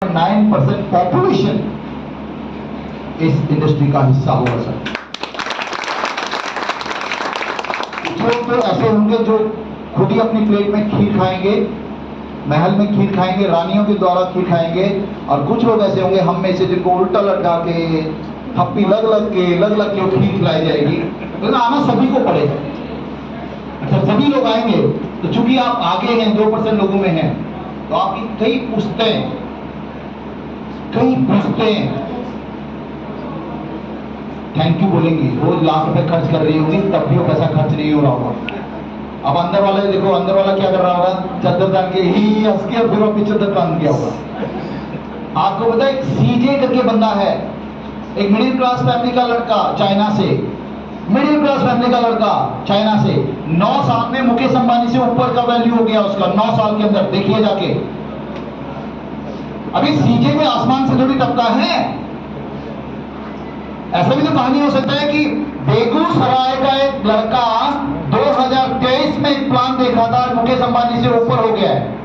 99% population इस industry का हिस्सा होगा सर। तो ऐसे होंगे जो खुद ही अपनी प्लेट में खीर खाएंगे, महल में खीर खाएंगे, रानियों के द्वारा खीर खाएंगे, और कुछ लोग ऐसे होंगे हम में से जिनको उल्टा लटका के थप्पी लग लग के वो खीर खिलाई जाएगी। लेकिन आना सभी को पड़ेगा। अच्छा, सभी लोग आएंगे, तो चूंकि आप आगे हैं, 2% लोगों में हैं, तो आपकी कई पुश्तें थैंक यू बोलेंगी। रोज लाख रुपए खर्च कर रही होगी, तब भी वो पैसा खर्च नहीं हो रहा होगा। अब अंदर वाले देखो, अंदर वाला क्या कर रहा होगा, चादर तान के ही हंस के, फिर वो पीछे चादर तान किया होगा। आपको पता है एक सीजे करके बंदा है, एक मिडिल क्लास फैमिली का लड़का चाइना से, मिडिल क्लास फैमिली का लड़का चाइना से 9 साल में मुकेश अंबानी से ऊपर का वैल्यू हो गया उसका। 9 साल के अंदर देखिए जाके। अभी सीजे में आसमान से थोड़ी टपका है। ऐसा भी तो कहानी हो सकता है कि बेगूसराय का एक लड़का 2023 में एक प्लान देखा था और मुकेश अंबानी से ऊपर हो गया है।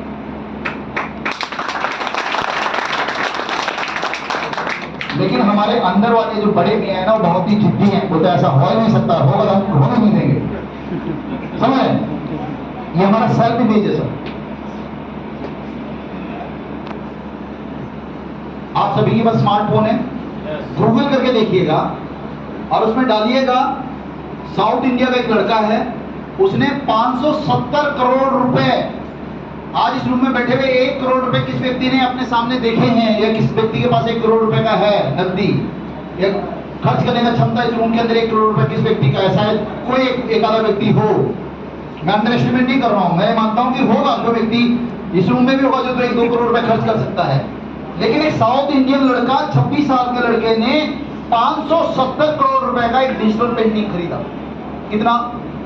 लेकिन हमारे अंदर वाले जो बड़े मियां हैं ना, वो बहुत ही जिद्दी हैं। बोलते ऐसा हो ही नहीं सकता, होगा तो हम होने नहीं देंगे। समझ, ये हमारा सेल्फ इमेज है सर। आप सभी के पास स्मार्टफोन है, गूगल करके देखिएगा और उसमें डालिएगा साउथ इंडिया का एक लड़का है, उसने 570 करोड़ रुपए, आज इस रूम में बैठे हुए 1 करोड़ रुपए किस व्यक्ति ने अपने सामने देखे हैं, या किस व्यक्ति के पास 1 करोड़ रुपए का है नकदी, या खर्च करने का क्षमता इस रूम के अंदर 1 करोड़ रुपए किस व्यक्ति का है? शायद कोई एक आधा व्यक्ति हो। मैं अंडर एस्टिमेट नहीं कर रहा हूं, मैं मानता हूं कि होगा कोई व्यक्ति इस रूम में भी होगा जो तो 1-2 करोड़ रुपए खर्च कर सकता है। लेकिन एक साउथ इंडियन लड़का, 26 साल के लड़के ने 570 करोड़ रुपए का एक डिजिटल पेंटिंग खरीदा। कितना?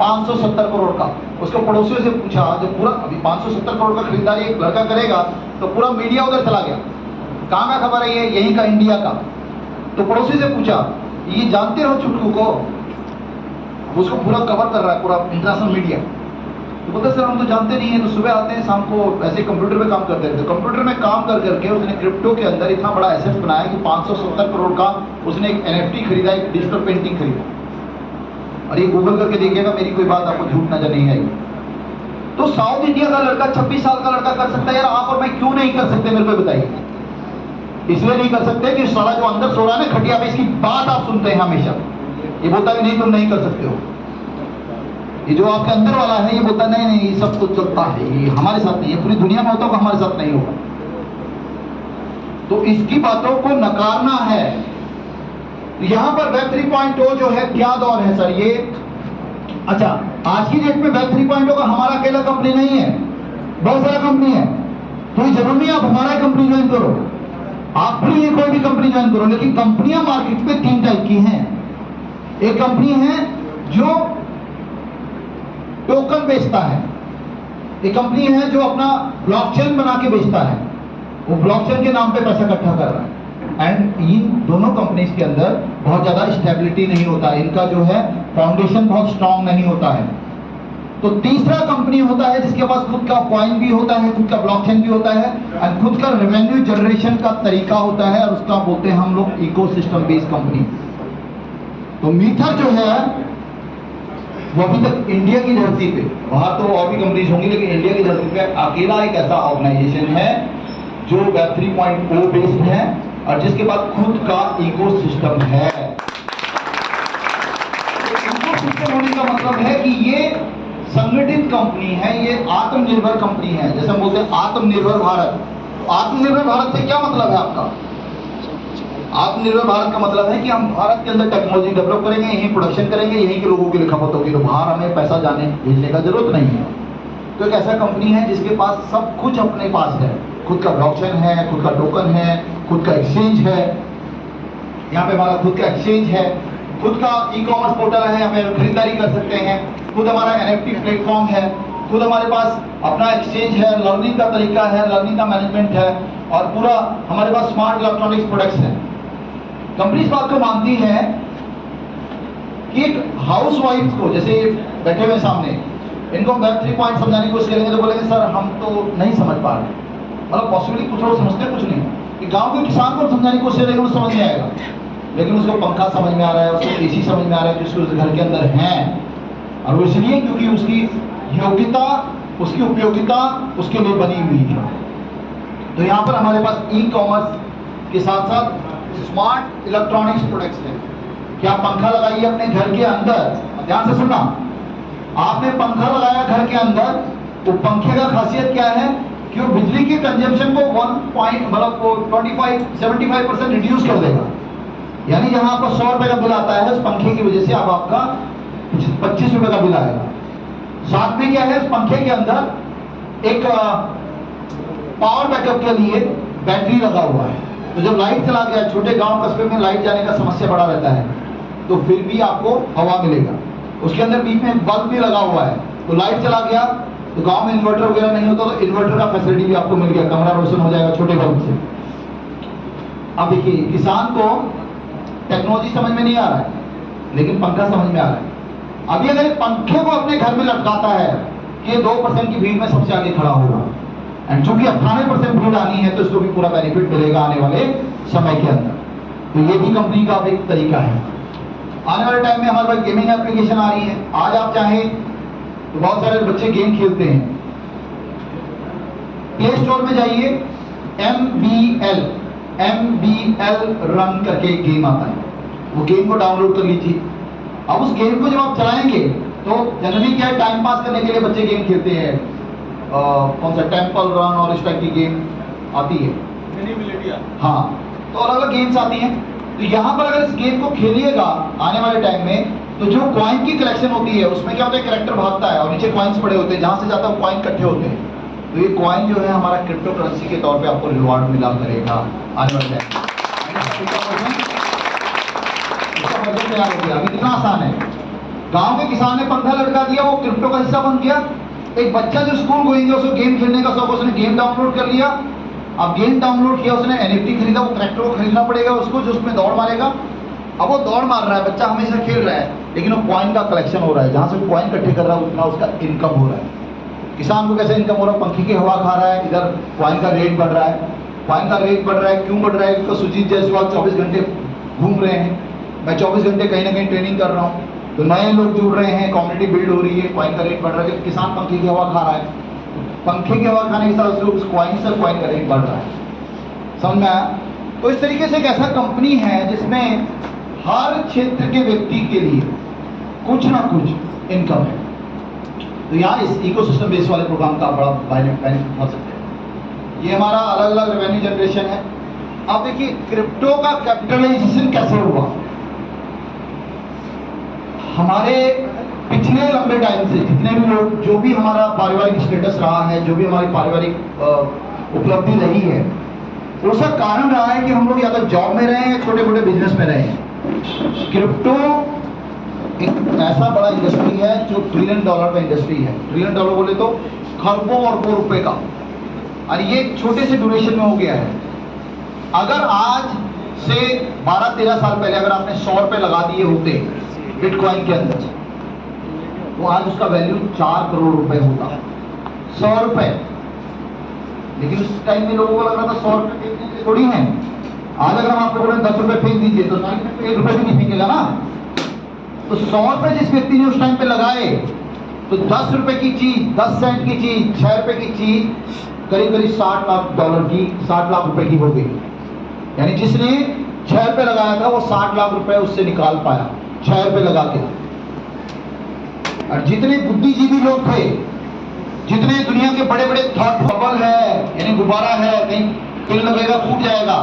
570 करोड़ का। उसको पड़ोसियों से पूछा, जब पूरा अभी 570 करोड़ का खरीदारी एक लड़का करेगा तो पूरा मीडिया उधर चला गया। कहां का खबर है ये? यहीं का, इंडिया का। तो पड़ोसी से पूछा, ये जानते हो चुटकू को? उसको पूरा कवर कर रहा है पूरा इंटरनेशनल मीडिया। तो बोलते सर हम तो जानते नहीं है, तो सुबह आते हैं, शाम को ऐसे कंप्यूटर पे काम करते रहते। कंप्यूटर में काम कर करके उसने क्रिप्टो के अंदर इतना बड़ा एसेट बनाया कि 570 करोड़ का उसने एक NFT खरीदा, एक डिजिटल पेंटिंग खरीदा। और ये गूगल करके देखिएगा, मेरी कोई बात आपको झूठ नजर नहीं आएगी। तो साउथ इंडिया का लड़का, 26 साल का लड़का कर सकता है यार, आप और मैं क्यों नहीं कर सकते? मेरे को बताइए। इसलिए नहीं कर सकते कि साला जो अंदर सो रहा है ना खटिया पे, इसकी बात आप सुनते हैं हमेशा। ये बोलता है नहीं तुम नहीं कर सकते हो। ये जो आपके अंदर वाला है ये बोलता नहीं नहीं ये सब कुछ चलता है, ये हमारे साथ नहीं है, पूरी दुनिया में होता होगा, हमारे साथ नहीं होगा। तो इसकी बातों को नकारना है। यहां पर वेब 3.0 जो है, क्या दौर है सर ये? अच्छा, आज की डेट में वेब 3.0 का हमारा अकेला कंपनी नहीं है, बहुत सारा कंपनी है। तो ये जरूरी नहीं आप हमारा कंपनी ज्वाइन करो, आप भी ये कोई भी कंपनी ज्वाइन करो। लेकिन कंपनियां मार्केट में 3 टाइप की हैं। एक कंपनी है जो टोकन बेचता है, एक कंपनी है जो अपना ब्लॉकचेन बना के बेचता है, वो ब्लॉकचेन के नाम पे पैसा इकट्ठा कर रहा है। एंड इन दोनों कंपनीज के अंदर बहुत ज्यादा स्टेबिलिटी नहीं होता है, इनका जो है फाउंडेशन बहुत स्ट्रांग नहीं होता है। तो तीसरा कंपनी होता है जिसके पास खुद का कॉइन भी होता है, खुद का ब्लॉकचेन भी होता है, एंड खुद का रेवेन्यू जनरेशन का तरीका होता है, और उसका बोलते हैं हम लोग इकोसिस्टम बेस्ड कंपनी। तो मीथर जो है वो अभी तक इंडिया की धरती पे, वहां तो और भी कंपनीज होंगी, लेकिन इंडिया की धरती पे अकेला एक ऐसा ऑर्गेनाइजेशन है जो वेब 3.0 बेस्ड है और जिसके पास खुद का इकोसिस्टम है। इकोसिस्टम होने का मतलब है कि ये संगठित कंपनी है, ये आत्मनिर्भर कंपनी है। जैसे हम बोलते हैं आत्मनिर्भर भारत। आत्मनिर्भर भारत से क्या मतलब है आपका? आत्मनिर्भर भारत का मतलब है कि हम भारत के अंदर टेक्नोलॉजी डेवलप करेंगे, यहीं प्रोडक्शन करेंगे, यहीं के लोगों की खपत होगी, तो बाहर हमें पैसा जाने भेजने का जरूरत नहीं है। तो एक ऐसा कंपनी है जिसके पास सब कुछ अपने पास है, खुद का ब्लॉकचेन है, खुद का टोकन है, खुद का एक्सचेंज है। यहाँ पे हमारा खुद का एक्सचेंज है, खुद का ई-कॉमर्स पोर्टल है, हमें खरीदारी कर सकते हैं, खुद हमारा NFT प्लेटफॉर्म है, खुद हमारे पास अपना एक्सचेंज है, लर्निंग का तरीका है, लर्निंग का मैनेजमेंट है, और पूरा हमारे पास स्मार्ट इलेक्ट्रॉनिक्स प्रोडक्ट्स है। कंपनी इस बात को मानती है कि एक हाउस वाइफ को, जैसे बैठे हुए सामने, इनको वेब 3 समझाने की कोशिश करेंगे तो बोलेंगे सर हम तो नहीं समझ पा रहे। मतलब पॉसिबली कुछ लोग समझते हैं, कुछ नहीं। कि गांव के किसान को समझाने की कोशिश करेंगे, वो समझ में आएगा, लेकिन उसको पंखा समझ में आ रहा है, उसको एसी समझ में आ रहा है, जिसको उस घर के अंदर है, और वो इसलिए क्योंकि उसकी योग्यता, उसकी उपयोगिता उसके लिए बनी हुई है। तो यहाँ पर हमारे पास ई कॉमर्स के साथ साथ स्मार्ट इलेक्ट्रॉनिक्स प्रोडक्ट्स हैं। क्या पंखा लगाइए अपने घर के अंदर, ध्यान से सुनना, आपने पंखा लगाया घर के अंदर, तो पंखे का खासियत क्या है कि वो बिजली के कंजम्पशन को 75% रिड्यूस कर देगा। यानी जहां आपको 100 रुपए का बिल आता है, उस पंखे की वजह से अब आपका 25 रुपए का बिल आएगा। साथ में क्या है, उस पंखे के अंदर एक पावर बैकअप के लिए बैटरी लगा हुआ है। तो जब लाइट चला गया, छोटे गांव कस्बे में लाइट जाने का समस्या बड़ा रहता है, तो फिर भी आपको हवा मिलेगा। उसके अंदर बीच में बल्ब भी लगा हुआ है, तो लाइट चला गया तो गांव में इन्वर्टर वगैरह नहीं होता, तो इन्वर्टर का फैसिलिटी भी आपको मिल गया, कमरा रोशन हो जाएगा छोटे बल्ब से। अब देखिए, किसान को टेक्नोलॉजी समझ में नहीं आ रहा है, लेकिन पंखा समझ में आ रहा है। अभी अगर पंखे को अपने घर में लटकाता है कि 2% की भीड़ में सबसे आगे खड़ा होगा, एंड चूंकि 98% भीड़ आनी है, तो इसको भी पूरा बेनिफिट मिलेगा आने वाले समय के अंदर। तो ये भी कंपनी का एक तरीका है। आने वाले टाइम में हमारे पास गेमिंग एप्लीकेशन आ रही है। आज आप चाहें तो बहुत सारे बच्चे गेम खेलते हैं, प्ले स्टोर में जाइए, MBL रन करके एक गेम आता है, वो गेम को डाउनलोड कर लीजिए। अब उस गेम को जब आप चलाएंगे तो जनरली क्या है, टाइम पास करने के लिए बच्चे गेम खेलते हैं, कौन सा टेम्पल रन और इस टाइप की गेम आती है, हाँ, तो अलग अलग गेम्स आती हैं। तो यहाँ पर अगर इस गेम को खेलिएगा आने वाले टाइम में, तो जो कॉइन की कलेक्शन होती है, उसमें क्या होता है, कैरेक्टर भागता है और नीचे कॉइन्स पड़े होते हैं, जहां से जाता है कॉइन इकट्ठे होते हैं। तो ये कॉइन जो है हमारा क्रिप्टो करेंसी के तौर पे आपको रिवॉर्ड मिला करेगा आने वाले टाइम में। इसका बजट तैयार हो गया, अभी कितना आसान है। गांव के किसान ने पंखा लटका दिया, वो क्रिप्टो का हिस्सा बन गया। एक बच्चा जो स्कूल गोइंग है, उसको गेम खेलने का शौक, उसने गेम डाउनलोड कर लिया। अब गेम डाउनलोड किया, उसने NFT खरीदा, वो कैरेक्टर को खरीदना पड़ेगा उसको, जो उसमें दौड़ मारेगा। अब वो दौड़ मार रहा है, बच्चा हमेशा खेल रहा है, लेकिन वो कॉइन का कलेक्शन हो रहा है, जहां से वो कॉइन इकट्ठे कर रहा है उतना उसका इनकम हो रहा है। किसान को कैसे इनकम हो रहा है, पंखी की हवा खा रहा है, इधर कॉइन का रेट बढ़ रहा है। कॉइन का रेट बढ़ रहा है, क्यों बढ़ रहा है, तो सुजीत जायसवाल 24 घंटे घूम रहे हैं, मैं 24 घंटे कहीं ना कहीं ट्रेनिंग कर रहा हूँ, तो नए लोग जुड़ रहे हैं, कम्युनिटी बिल्ड हो रही है, कॉइन का रेट बढ़ रहा है। किसान पंखे की हवा खा रहा है, पंखे की हवा खाने के साथ उस कॉइन से कॉइन का रेट बढ़ रहा है। समझ में आया? तो इस तरीके से एक ऐसा कंपनी है जिसमें हर क्षेत्र के व्यक्ति के लिए कुछ ना कुछ इनकम है। तो यहाँ इस इकोसिस्टम बेस वाले प्रोग्राम का बड़ा बेनिफिट हो सकता है। ये हमारा अलग अलग रेवेन्यू जनरेशन है। अब देखिए, क्रिप्टो का कैपिटलाइजेशन कैसे हुआ। हमारे पिछले लंबे टाइम से जितने भी लोग, जो भी हमारा पारिवारिक स्टेटस रहा है, जो भी हमारी पारिवारिक उपलब्धि रही है, उसका कारण रहा है कि हम लोग या तो जॉब में रहे हैं या छोटे मोटे बिजनेस में रहे हैं। क्रिप्टो एक ऐसा बड़ा इंडस्ट्री है जो $1 ट्रिलियन का इंडस्ट्री है। $1 ट्रिलियन बोले तो खरबों और अरबों रुपए का, और ये छोटे से ड्यूरेशन में हो गया है। अगर आज से 12-13 साल पहले अगर आपने 100 रुपए लगा दिए होते बिटकॉइन के अंदर, तो आज उसका वैल्यू 4 करोड़ रुपए होता। 100 रुपए, लेकिन उस टाइम में लोगों को लग रहा था 100 रुपए फेंकने थोड़ी है। आज अगर हम आपको बोले 10 रुपए फेंक दीजिए, तो 1 रुपए भी नहीं फेंकेगा ना। तो 100 रुपए जिस व्यक्ति ने उस टाइम पे लगाए, तो 10 रुपए की चीज, 10 सेंट की चीज, 6 रुपए की चीज करीब करीब $60 लाख की, $60 लाख रुपए की हो गई। यानी जिसने 6 रुपए लगाया था, वो $60 लाख रुपए उससे निकाल पाया 6 रुपए लगा के। और जितने बुद्धिजीवी लोग थे, जितने दुनिया के बड़े बड़े थॉट बबल है, यानी गुब्बारा है, कहीं पिल लगेगा फूट जाएगा,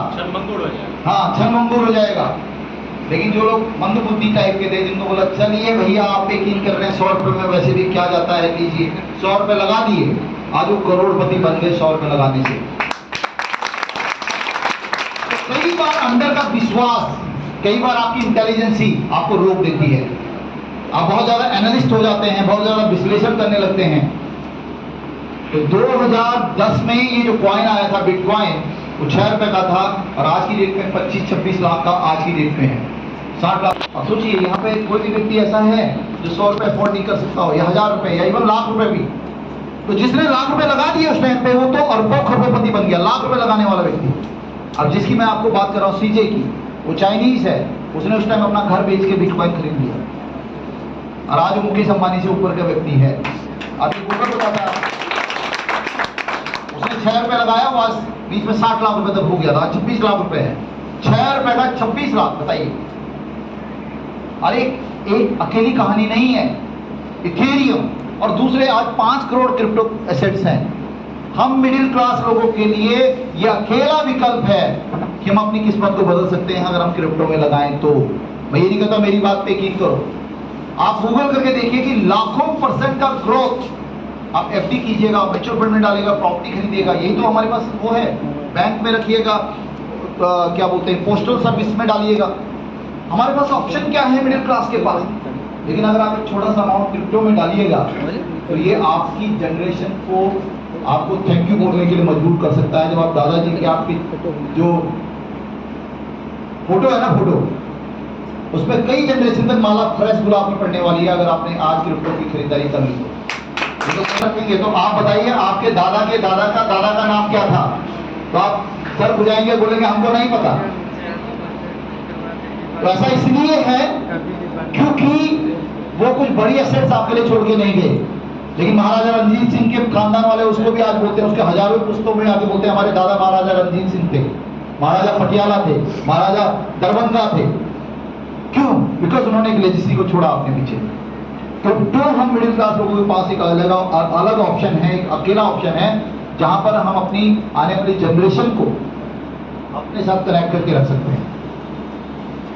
हाँ छनमंगूर हो जाएगा। लेकिन जो लोग मंद बुद्धि टाइप के थे, जिनको बोला चलिए भैया आप यकीन कर रहे हैं 100 रुपए में वैसे भी क्या जाता है, लीजिए, 100 रुपए लगा दिए, आज वो करोड़पति बन गए 100 रुपए लगाने से। तो कई बार अंदर का विश्वास, कई बार आपकी इंटेलिजेंसी आपको रोक देती है। आप बहुत ज्यादा एनालिस्ट हो जाते हैं, बहुत ज्यादा विश्लेषण करने लगते हैं। तो 2010 में ये जो कॉइन आया था बिटकॉइन, वो 6 रुपए का था, और आज की डेट में 25-26 लाख का आज की डेट में है, 60 लाख। अब सोचिए, यहाँ पे कोई भी व्यक्ति ऐसा है जो 100 रुपए अफोर्ड नहीं कर सकता हो, या 1000 रुपए, या इवन लाख रुपए भी। तो जिसने लाख रुपए लगा दिए उस टाइम पे, वो तो अरबों खरबोपति बन गया, लाख रुपए लगाने वाला व्यक्ति। अब जिसकी मैं आपको बात कर रहा हूँ सीजे की, वो चाइनीज है, उसने उस टाइम अपना घर बेच के बिटकॉइन खरीद लिया और आज वो मुकेश अंबानी से ऊपर का व्यक्ति है। अभी गूगल बताता है उसने 6 रुपए लगाया, वो आज बीच में 60 लाख रुपए तक हो गया था, 26 लाख रुपए है। 6 रुपए का 26 लाख, बताइए। अरे एक अकेली कहानी नहीं है, इथेरियम और दूसरे आज 5 करोड़ क्रिप्टो एसेट्स हैं। हम मिडिल क्लास लोगों के लिए यह अकेला विकल्प है कि हम अपनी किस्मत को बदल सकते हैं अगर हम क्रिप्टो में लगाएं तो। मैं ये नहीं कहता मेरी बात पे यकीन करो, आप गूगल करके देखिए कि लाखों % का ग्रोथ। आप एफडी कीजिएगा, म्यूचुअल फंड में डालिएगा, प्रॉपर्टी खरीदिएगा, यही तो हमारे पास वो है। बैंक में रखिएगा, क्या बोलते हैं, पोस्टल सर्विस में डालिएगा। हमारे पास ऑप्शन क्या है मिडिल क्लास के पास। लेकिन अगर आप एक छोटा सा अमाउंट क्रिप्टो में डालिएगा तो ये आपकी जनरेशन को आपको थैंक यू बोलने के लिए मजबूर कर सकता है। जब आप दादाजी की आपकी जो फोटो है ना, फोटो उसमें कई जनरेशन तक माला फ्रेश गुलाब की पड़ने वाली है अगर आपने आज क्रिप्टो की खरीदारी कर ली तो रखेंगे। तो आप बताइए आपके दादा के दादा का नाम क्या था? तो आप सर बुझाएंगे, बोलेंगे हमको नहीं पता। तो ऐसा इसलिए है क्योंकि वो कुछ बड़ी एसेट्स आपके लिए छोड़ के नहीं गए। लेकिन महाराजा रणजीत सिंह के खानदान वाले उसको भी आज बोलते हैं, उसके हजारों पुस्तकों में आके बोलते हैं हमारे दादा महाराजा रणजीत सिंह थे, महाराजा पटियाला थे, महाराजा दरभंगा थे। क्यों? बिकॉज उन्होंने एक लेजेसी को छोड़ा अपने पीछे। तो हम मिडिल क्लास लोगों के पास एक अलग ऑप्शन है, एक अकेला ऑप्शन है जहां पर हम अपनी आने वाली जनरेशन को अपने साथ कनेक्ट करके रख सकते हैं।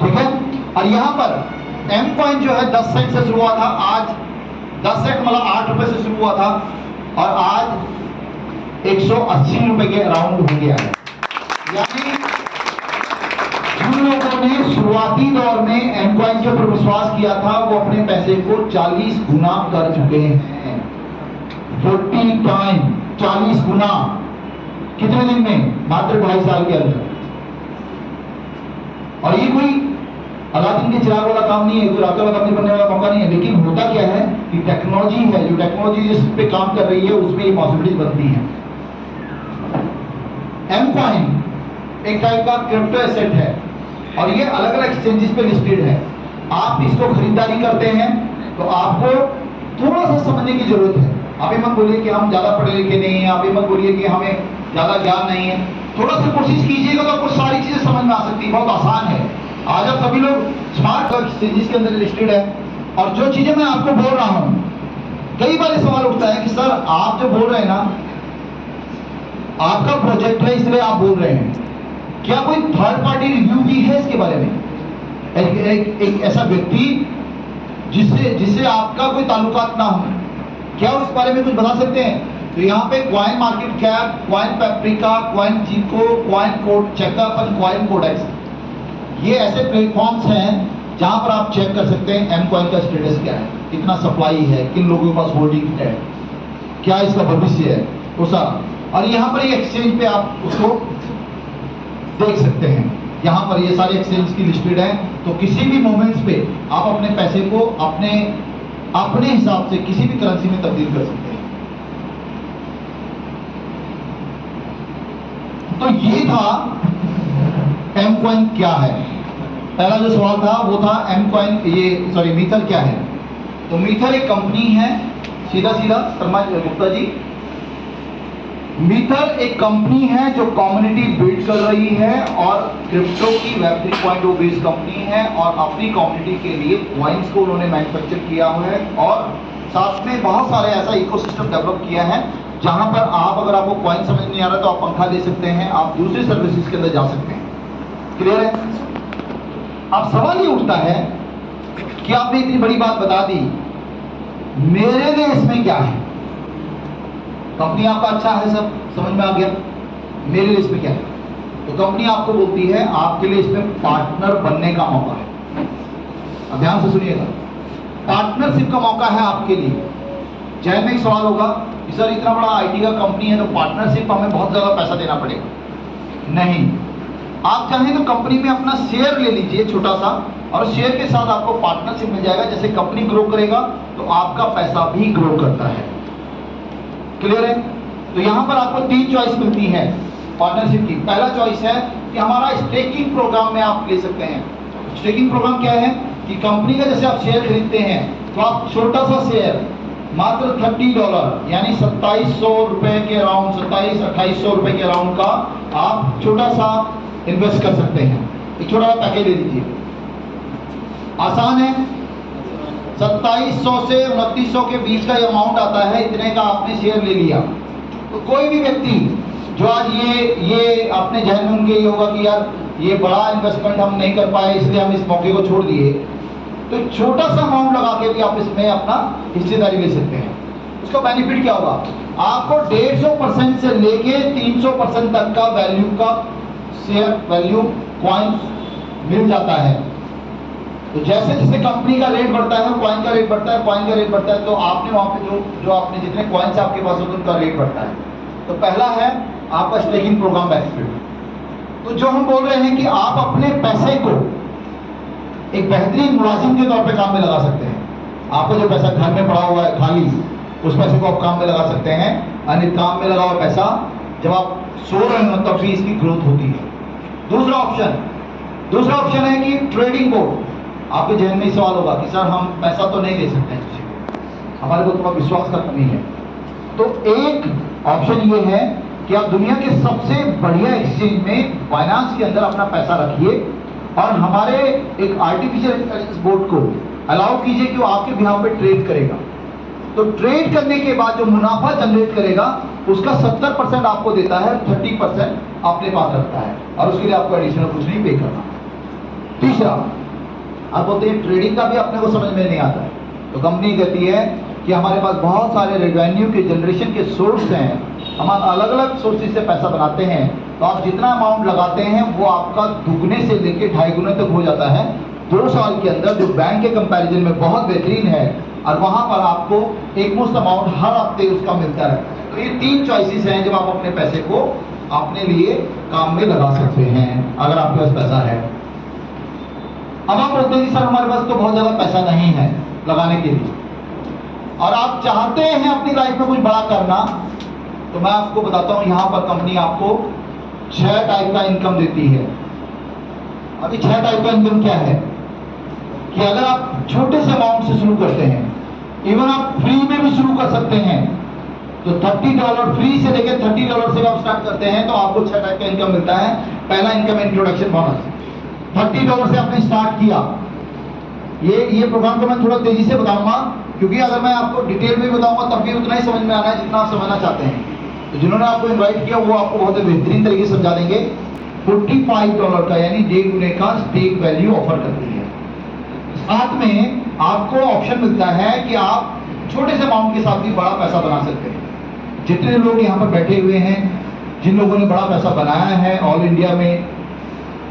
ठीक है। और यहां पर एम कॉइन जो है 10 सेंट से शुरू हुआ था, आज 10 सेंट मतलब 8 रुपए से शुरू हुआ था और आज 180 रुपए के अराउंड हो गया है। यानी जिन लोगों ने शुरुआती दौर में एम कॉइन के ऊपर विश्वास किया था वो अपने पैसे को 40 गुना कर चुके हैं। 40 टाइम, 40 गुना। कितने दिन में? मात्र 2.5 साल के अंदर। और ये कोई अलादीन के चिराग वाला काम नहीं है, कोई रात वाला काम बनने वाला मौका नहीं है। लेकिन होता क्या है कि टेक्नोलॉजी है, जो टेक्नोलॉजी जिस पे काम कर रही है उसमें ये पॉसिबिलिटी बनती है। एम कॉइन एक टाइप का क्रिप्टो एसेट है और ये अलग अलग एक्सचेंजेस पे लिस्टेड है। आप इसको खरीदारी करते हैं तो आपको थोड़ा सा समझने की जरूरत है। आप ये मत बोलिए कि हम ज्यादा पढ़े लिखे नहीं हैं, आप ये मत बोलिए कि हमें ज्यादा ज्ञान नहीं है। थोड़ा सा कोशिश कीजिएगा तो आपको सारी चीजें समझ में आ सकती है, बहुत आसान है। आज आप सभी लोग स्मार्ट एक्सचेंजेस के अंदर लिस्टेड है और जो चीजें मैं आपको बोल रहा हूं, कई बार सवाल उठता है कि सर आप जो बोल रहे हैं ना, आपका प्रोजेक्ट है इसलिए आप बोल रहे हैं, क्या कोई थर्ड पार्टी रिव्यू भी है इसके बारे में? एक ऐसा व्यक्ति जिससे आपका कोई ताल्लुकात ना हो, क्या उस बारे में कुछ बता सकते हैं? तो यहाँ पे CoinMarketCap, CoinPaprika, CoinGecko, coin code checkup और कॉइन कोडेक्स, ये ऐसे प्लेटफॉर्म्स हैं जहां पर आप चेक कर सकते हैं एम कॉइन का स्टेटस क्या है, कितना सप्लाई है, किन लोगों के पास होल्डिंग है, क्या इसका भविष्य है, वो सारा। और यहाँ पर ये एक्सचेंज पे आप उसको देख सकते हैं। यहाँ पर ये सारे एक्सचेंज की लिस्टेड है, तो किसी भी मोमेंट्स पे आप अपने पैसे को अपने हिसाब से किसी भी करेंसी में तब्दील कर सकते हैं। तो ये था एम कॉइन क्या है। पहला जो सवाल था वो था एम कॉइन, मीथर क्या है। तो मीथर एक कंपनी है, सीधा शर्मा गुप्ता जी, मीथर एक कंपनी है जो कम्युनिटी बिल्ड कर रही है और क्रिप्टो की वेब 3.0 बेस्ड कंपनी है और अपनी कम्युनिटी के लिए कॉइन्स को उन्होंने मैन्युफैक्चर किया हुआ है और साथ में बहुत सारे ऐसा इकोसिस्टम डेवलप किया है जहां पर आप, अगर आपको कॉइन समझ नहीं आ रहा तो आप पंखा ले सकते हैं, आप दूसरी सर्विसेज के अंदर जा सकते हैं। क्लियर है? अब सवाल ये उठता है कि आपने इतनी बड़ी बात बता दी, मेरे लिए इसमें क्या है? कंपनी आपका अच्छा है, सब समझ में आ गया, मेरे लिए इसमें क्या है? तो कंपनी आपको बोलती है आपके लिए इसमें पार्टनर बनने का मौका है। अब ध्यान से सुनिएगा, पार्टनरशिप का मौका है आपके लिए। जहन में एक सवाल होगा कि सर इतना बड़ा आईटी का कंपनी है तो पार्टनरशिप हमें बहुत ज्यादा पैसा देना पड़ेगा। नहीं, आप चाहें तो कंपनी में अपना शेयर ले लीजिए छोटा सा, और शेयर के साथ आपको पार्टनरशिप मिल जाएगा। जैसे कंपनी ग्रो करेगा तो आपका पैसा भी ग्रो करता है। क्लियर है? तो यहां पर आपको 3 चॉइस मिलती है पार्टनरशिप की। पहला चॉइस है कि हमारा स्टेकिंग प्रोग्राम में आप ले सकते हैं। स्टेकिंग प्रोग्राम क्या है कि कंपनी का जैसे आप शेयर खरीदते हैं तो आप छोटा सा शेयर मात्र $30 यानी 2700 रुपए के अराउंड, 2700-2800 रुपए के अराउंड का आप छोटा सा इन्वेस्ट कर सकते हैं। एक छोटा सा पैकेज ले लीजिए, आसान है। 2700 से 2900 के बीच का अमाउंट आता है, इतने का आपने शेयर ले लिया। तो कोई भी व्यक्ति जो आज ये अपने जहन में उनके ये होगा कि यार ये बड़ा इन्वेस्टमेंट हम नहीं कर पाए इसलिए हम इस मौके को छोड़ दिए, तो छोटा सा अमाउंट लगा के भी आप इसमें अपना हिस्सेदारी ले सकते हैं। उसका बेनिफिट क्या होगा, आपको 150% से लेके 300% तक का वैल्यू का शेयर वैल्यू कॉइन्स मिल जाता है। तो जैसे जैसे कंपनी का रेट बढ़ता है, कॉइन का रेट बढ़ता है, कॉइन का रेट बढ़ता है, तो आपने वहां पे जो आपने जितने कॉइन्स आपके पास होते हैं उनका रेट बढ़ता है। तो पहला है आपका स्टेकिंग प्रोग्राम बेनिफिट। तो जो हम बोल रहे हैं कि आप अपने पैसे को एक बेहतरीन मुलाजिम के तौर पे काम में लगा सकते हैं। आपको जो पैसा घर में पड़ा हुआ है खाली, उस पैसे को आप काम में लगा सकते हैं। अन्य काम में लगा हुआ पैसा जब आप सो रहे हो तब भी इसकी ग्रोथ होती है। दूसरा ऑप्शन है कि ट्रेडिंग बोर्ड। आपके जहन में सवाल होगा कि सर हम पैसा तो नहीं दे सकते हैं किसी को, हमारे को थोड़ा विश्वास का कमी है। तो एक ऑप्शन ये है कि आप दुनिया के सबसे बढ़िया एक्सचेंज में फाइनेंस के अंदर अपना पैसा रखिए और हमारे एक आर्टिफिशियल इंटेलिजेंस बोर्ड को अलाउ कीजिए कि वो आपके बिहाफ पे ट्रेड करेगा। तो ट्रेड करने के बाद जो मुनाफा जनरेट करेगा उसका 70% आपको देता है, 30% अपने पास रखता है और उसके लिए आपको एडिशनल कुछ नहीं पे करना। तीसरा, आप बोलते हैं ट्रेडिंग का भी अपने को समझ में नहीं आता है, तो कंपनी कहती है कि हमारे पास बहुत सारे रेवेन्यू के जनरेशन के सोर्स हैं, हम अलग अलग सोर्सेज से पैसा बनाते हैं, तो आप जितना अमाउंट लगाते हैं वो आपका दुगने से लेके 2.5 गुने तक हो जाता है 2 साल के अंदर, जो बैंक के कंपैरिजन में बहुत बेहतरीन है। और वहां पर आपको एक मुश्त अमाउंट हर हफ्ते उसका मिलता रहता है। तो ये 3 चॉइसेस हैं जब आप अपने पैसे को अपने लिए काम में लगा सकते हैं अगर आपके पास पैसा है। अब आप बोलते हैं कि सर हमारे पास तो बहुत ज्यादा पैसा नहीं है लगाने के लिए और आप चाहते हैं अपनी लाइफ में कुछ बड़ा करना, तो मैं आपको बताता हूं यहां पर कंपनी आपको 6 टाइप का इनकम देती है। अभी 6 टाइप का इनकम क्या है कि अगर आप छोटे से अमाउंट से शुरू करते हैं, इवन आप फ्री में भी शुरू कर सकते हैं, तो $30 फ्री से लेकर $30 से आप स्टार्ट करते हैं तो आपको 6 टाइप का इनकम मिलता है। पहला इनकम इंट्रोडक्शन बोनस, $30 से आपने स्टार्ट किया। ये प्रोग्राम को मैं थोड़ा तेजी से बताऊंगा क्योंकि अगर मैं आपको डिटेल में बताऊंगा तब भी उतना ही समझ में आना है जितना आप समझना चाहते हैं। तो जिन्होंने आपको इनवाइट किया वो आपको बहुत बेहतरीन तरीके से समझा देंगे। $45 का यानी 1.5 गुने का स्टेक वैल्यू ऑफर करती है। साथ में आपको ऑप्शन मिलता है कि आप छोटे से अमाउंट के साथ भी बड़ा पैसा बना सकते हैं। जितने लोग यहाँ पर बैठे हुए हैं, जिन लोगों ने बड़ा पैसा बनाया है ऑल इंडिया में,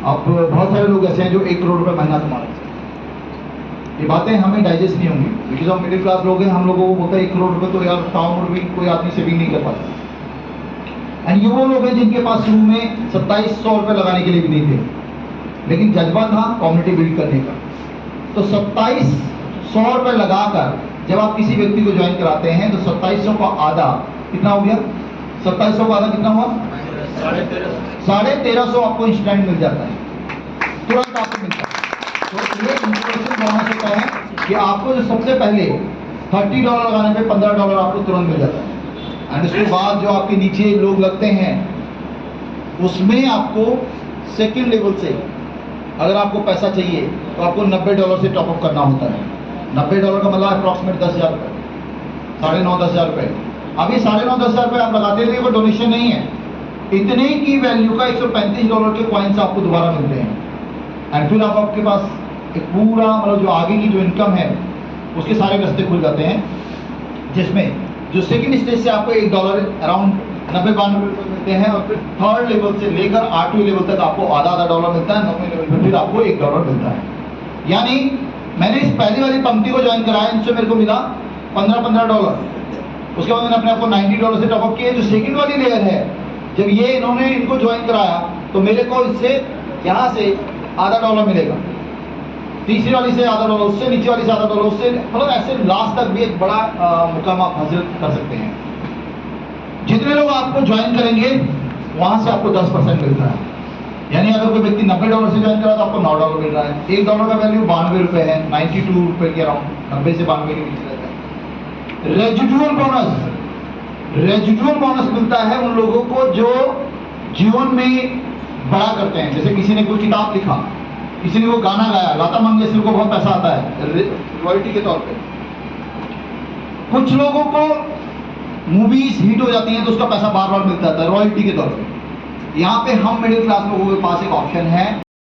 अब बहुत सारे लोग ऐसे हैं जो 1 करोड़ रुपए महीना कमा रहे हैं। ये बातें हमें डाइजेस्ट नहीं होंगी क्योंकि हम मिडिल क्लास लोग हैं, हम लोगों को होता है 1 करोड़ रुपए तो यार टाउन में भी कोई आदमी सेविंग नहीं कर पाता। एंड ये वो लोग हैं जिनके पास शुरू में 2700 रुपए लगाने के लिए भी नहीं थे, लेकिन जज्बा था कम्युनिटी बिल्ड करने का। तो 2700 रुपए लगाकर जब आप किसी व्यक्ति को ज्वाइन कराते हैं तो 2700 का आधा कितना हो गया, 2700 का आधा कितना हुआ, 1350 आपको इंस्टेंट मिल जाता है, तुरंत आपको मिलता है। तो ये इंफॉर्मेशन होना सकता है कि आपको जो सबसे पहले $30 लगाने पे $15 आपको तुरंत मिल जाता है। एंड उसके बाद जो आपके नीचे लोग लगते हैं उसमें आपको सेकंड लेवल से अगर आपको पैसा चाहिए तो आपको $90 से टॉपअप करना होता है। $90 का मतलब अप्रॉक्सीमेट 10,000 रुपये, 9,500-10,000 रुपये। अभी 9,500-10,000 रुपये आप लगाते थे, वो डोनेशन नहीं है। इतने की वैल्यू का $135 के कॉइन्स आपको दोबारा मिलते हैं। एंड फिर आपके पास एक पूरा मतलब जो आगे की जो इनकम है उसके सारे रास्ते खुल जाते हैं, जिसमें जो सेकंड स्टेज से आपको $1 अराउंड 90-92 रुपये मिलते हैं और फिर थर्ड लेवल से लेकर 8वीं लेवल तक आपको आधा डॉलर मिलता है, 9वीं लेवल पर फिर आपको $1 मिलता है। यानी मैंने इस पहली वाली पंक्ति को ज्वाइन कराया, इनसे मेरे को मिला $15 उसके बाद मैंने अपने आपको $90 से टॉपअप किया। जो सेकंड वाली लेयर है, जब ये इन्होंने इनको ज्वाइन कराया तो मेरे को इससे यहाँ से $0.5 मिलेगा, तीसरी वाली से $0.5, उससे नीचे वाली से $0.5, उससे मतलब ऐसे लास्ट तक भी एक बड़ा मुकाम आप हासिल कर सकते हैं। जितने लोग आपको ज्वाइन करेंगे वहां से आपको 10% मिलता है। यानी अगर कोई व्यक्ति $90 से ज्वाइन करा तो आपको $9 मिल रहा है। $1 का वैल्यू 92 रुपए है, 92 रुपए के अराउंड, 90 से 92 के बीच रहता है। रेजिडुअल बोनस मिलता है उन लोगों को जो जीवन में बड़ा करते हैं। जैसे किसी ने कोई किताब लिखा, किसी ने वो गाना गाया, लता मंगेशकर को बहुत पैसा आता है रॉयल्टी के तौर पे। कुछ लोगों को मूवीज हिट हो जाती हैं तो उसका पैसा बार बार मिलता है रॉयल्टी के तौर पे। यहाँ पे हम मिडिल क्लास लोगों के पास एक ऑप्शन है